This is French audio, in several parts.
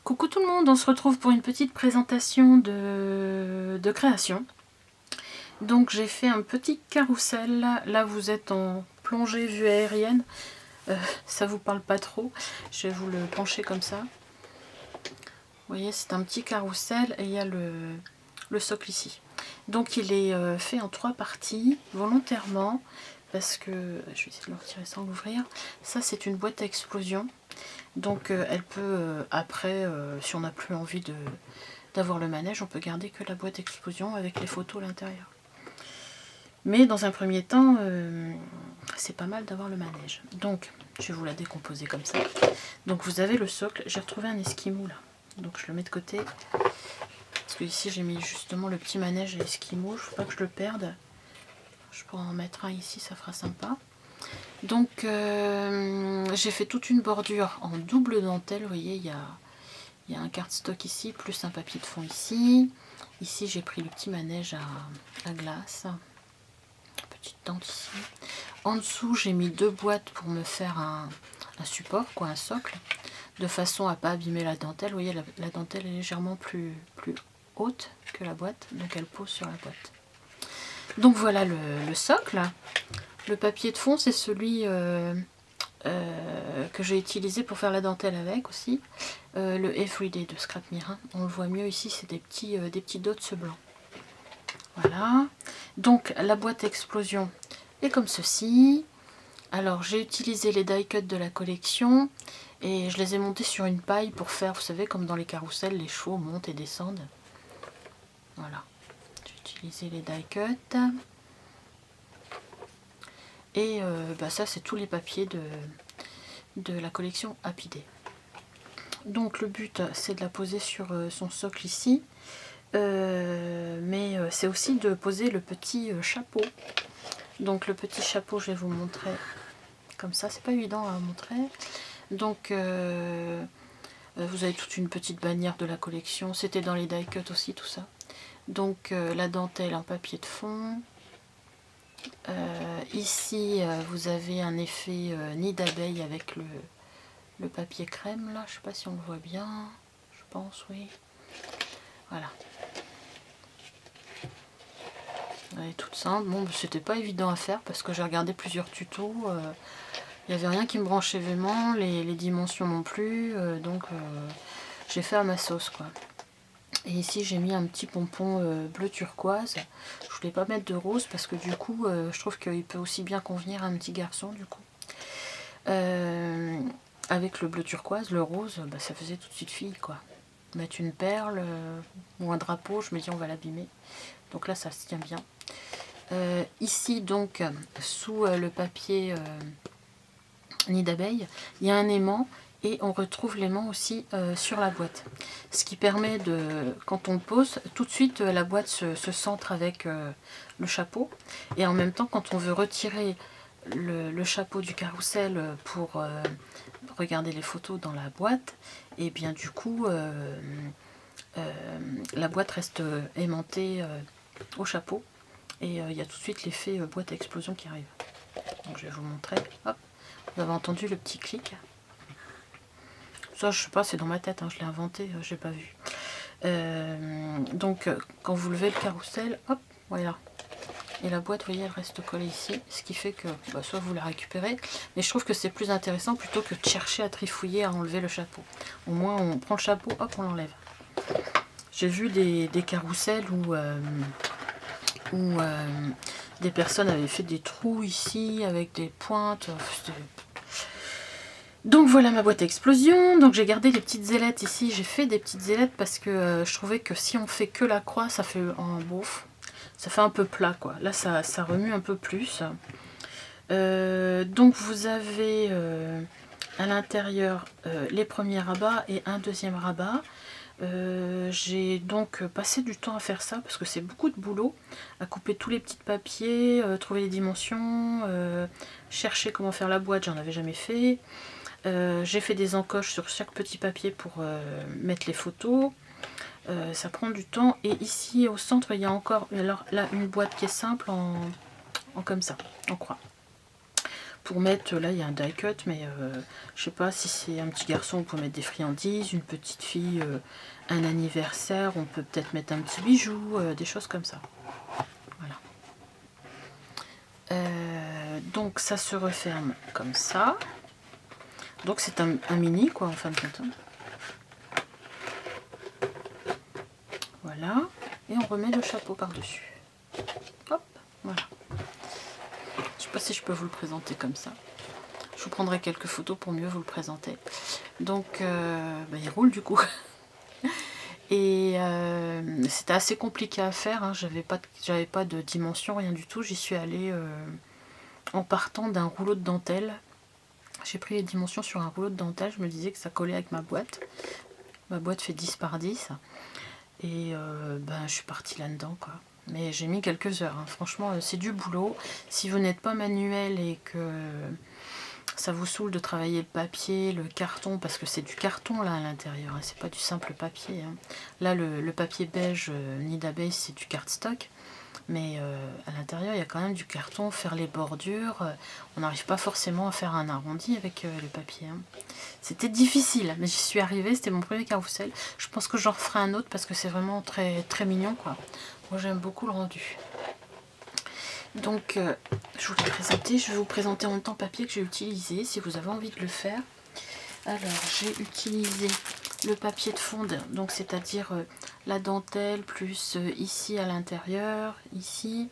Coucou tout le monde, on se retrouve pour une petite présentation de création. Donc j'ai fait un petit carrousel, là vous êtes en plongée vue aérienne, ça vous parle pas trop, je vais vous le pencher comme ça. Vous voyez, c'est un petit carrousel et il y a le socle ici. Donc il est fait en 3 parties, volontairement, parce que, je vais essayer de le retirer sans l'ouvrir, ça c'est une boîte à explosion. Donc elle peut, après, si on n'a plus envie d'avoir le manège, on peut garder que la boîte explosion avec les photos à l'intérieur. Mais dans un premier temps, c'est pas mal d'avoir le manège. Donc je vais vous la décomposer comme ça. Donc vous avez le socle, j'ai retrouvé un esquimau là. Donc je le mets de côté. Parce que ici j'ai mis justement le petit manège à l'esquimau, il ne faut pas que je le perde. Je pourrais en mettre un ici, ça fera sympa. Donc j'ai fait toute une bordure en double dentelle, vous voyez, il y a un cardstock ici, plus un papier de fond ici. Ici j'ai pris le petit manège à glace, petite dente ici. En dessous j'ai mis 2 boîtes pour me faire un support, quoi, un socle, de façon à ne pas abîmer la dentelle. Vous voyez, la dentelle est légèrement plus haute que la boîte, donc elle pose sur la boîte. Donc voilà le socle. Le papier de fond, c'est celui que j'ai utilisé pour faire la dentelle avec aussi. Le Everyday de Scrap Mirin. On le voit mieux ici, c'est des petits dots blancs. Voilà. Donc la boîte explosion est comme ceci. Alors j'ai utilisé les die cuts de la collection et je les ai montés sur une paille pour faire, vous savez, comme dans les carousels, les chevaux montent et descendent. Voilà. J'ai utilisé les die cuts. Et ça, c'est tous les papiers de la collection Happy Day. Donc le but, c'est de la poser sur son socle ici. Mais c'est aussi de poser le petit chapeau. Donc le petit chapeau, je vais vous montrer comme ça. C'est pas évident à montrer. Donc vous avez toute une petite bannière de la collection. C'était dans les die cuts aussi, tout ça. Donc la dentelle en papier de fond. Ici vous avez un effet nid d'abeille avec le papier crème là, je sais pas si on le voit bien, je pense, oui. Voilà. Elle est toute simple. Bon, c'était pas évident à faire parce que j'ai regardé plusieurs tutos. Il n'y avait rien qui me branchait vraiment, les dimensions non plus, donc j'ai fait à ma sauce, quoi. Et ici j'ai mis un petit pompon bleu turquoise. Je voulais pas mettre de rose parce que du coup je trouve qu'il peut aussi bien convenir à un petit garçon du coup. Avec le bleu turquoise, le rose, ça faisait tout de suite fille, quoi. Mettre une perle ou un drapeau, je me dis on va l'abîmer. Donc là ça se tient bien. Ici donc sous le papier nid d'abeille, il y a un aimant. Et on retrouve l'aimant aussi sur la boîte. Ce qui permet de, quand on le pose, tout de suite la boîte se centre avec le chapeau. Et en même temps, quand on veut retirer le chapeau du carrousel pour regarder les photos dans la boîte, et bien du coup, la boîte reste aimantée au chapeau. Et il y a tout de suite l'effet boîte à explosion qui arrive. Donc je vais vous montrer. Hop, vous avez entendu le petit clic. Ça, je sais pas, c'est dans ma tête, hein, je l'ai inventé, j'ai pas vu. Donc, quand vous levez le carrousel, hop, voilà. Et la boîte, vous voyez, elle reste collée ici, ce qui fait que soit vous la récupérez, mais je trouve que c'est plus intéressant plutôt que de chercher à trifouiller, à enlever le chapeau. Au moins, on prend le chapeau, hop, on l'enlève. J'ai vu des carousels où des personnes avaient fait des trous ici avec des pointes. Donc voilà ma boîte à explosion. Donc j'ai gardé les petites ailettes ici. J'ai fait des petites ailettes parce que je trouvais que si on fait que la croix, ça fait en bouffe. Ça fait un peu plat, quoi. Là ça remue un peu plus. Donc vous avez à l'intérieur les premiers rabats et un deuxième rabat. J'ai donc passé du temps à faire ça parce que c'est beaucoup de boulot, à couper tous les petits papiers, trouver les dimensions, chercher comment faire la boîte, j'en avais jamais fait. J'ai fait des encoches sur chaque petit papier pour mettre les photos. Ça prend du temps. Et ici au centre, il y a encore alors, là une boîte qui est simple en comme ça, en croix. pour mettre, là il y a un die cut, mais je sais pas si c'est un petit garçon, on peut mettre des friandises, une petite fille, un anniversaire, on peut peut-être mettre un petit bijou, des choses comme ça. Voilà. Donc ça se referme comme ça. Donc c'est un mini quoi en fin de compte. Voilà. Et on remet le chapeau par-dessus. Hop, voilà. Je sais pas si je peux vous le présenter comme ça. Je vous prendrai quelques photos pour mieux vous le présenter. Donc il roule du coup. Et c'était assez compliqué à faire, hein. J'avais pas de dimension, rien du tout. J'y suis allée en partant d'un rouleau de dentelle. J'ai pris les dimensions sur un rouleau de dentelle, je me disais que ça collait avec ma boîte. Ma boîte fait 10 par 10. Et je suis partie là-dedans, quoi. Mais j'ai mis quelques heures, hein. Franchement, c'est du boulot. Si vous n'êtes pas manuel et que ça vous saoule de travailler le papier, le carton, parce que c'est du carton là à l'intérieur, hein, c'est pas du simple papier, hein. Là, le papier beige nid d'abeille, c'est du cardstock. Mais à l'intérieur, il y a quand même du carton, faire les bordures. On n'arrive pas forcément à faire un arrondi avec le papier, hein. C'était difficile, mais j'y suis arrivée. C'était mon premier carrousel. Je pense que j'en referai un autre parce que c'est vraiment très, très mignon, quoi. Moi, j'aime beaucoup le rendu. Donc, je vous l'ai présenté. Je vais vous présenter en même temps le papier que j'ai utilisé, si vous avez envie de le faire. Alors, j'ai utilisé le papier de fonte, donc c'est-à-dire la dentelle, plus ici à l'intérieur, ici,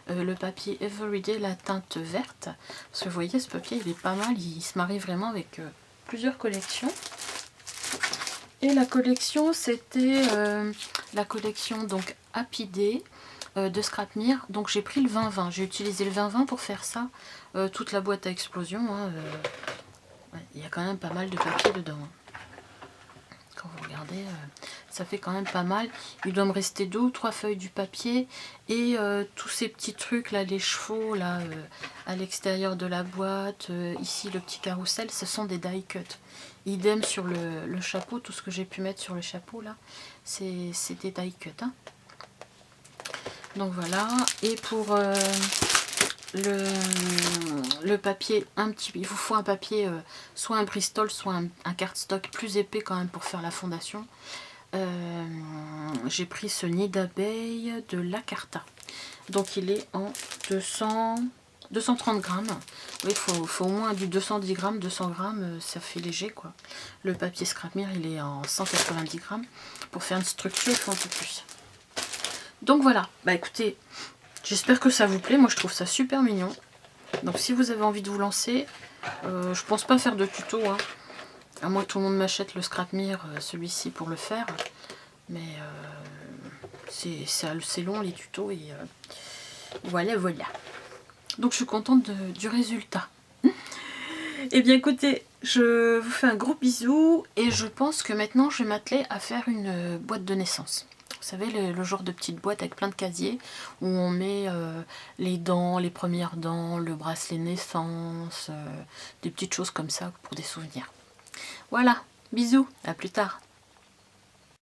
le papier Everyday, la teinte verte. Parce que vous voyez, ce papier, il est pas mal, il se marie vraiment avec plusieurs collections. Et la collection, c'était la collection donc Happy Day de Scrapmere. Donc j'ai pris le 20-20, j'ai utilisé le 20-20 pour faire ça. Toute la boîte à explosion, hein, il y a quand même pas mal de papier dedans. Quand vous regardez, ça fait quand même pas mal. Il doit me rester 2 ou 3 feuilles du papier. Et tous ces petits trucs là, les chevaux là, à l'extérieur de la boîte. Ici le petit carrousel, ce sont des die cut. Idem sur le chapeau, tout ce que j'ai pu mettre sur le chapeau là, c'est des die cut, hein. Donc voilà. Et pour le papier, il vous faut un papier, soit un Bristol, soit un cardstock plus épais quand même pour faire la fondation. J'ai pris ce nid d'abeille de la Carta. Donc il est en 230 grammes. Oui, il faut au moins du 210 grammes, 200 grammes, ça fait léger quoi. Le papier Scrapmere, il est en 190 grammes. Pour faire une structure, il faut un peu plus. Donc voilà, bah écoutez, j'espère que ça vous plaît. Moi je trouve ça super mignon. Donc si vous avez envie de vous lancer, je pense pas faire de tuto, hein. À moins que tout le monde m'achète le Scrapmere, celui-ci pour le faire. Mais c'est long les tutos et voilà. Donc je suis contente du résultat. Et bien écoutez, je vous fais un gros bisou et je pense que maintenant je vais m'atteler à faire une boîte de naissance. Vous savez, le genre de petite boîte avec plein de casiers où on met les dents, les premières dents, le bracelet naissance, des petites choses comme ça pour des souvenirs. Voilà, bisous, à plus tard.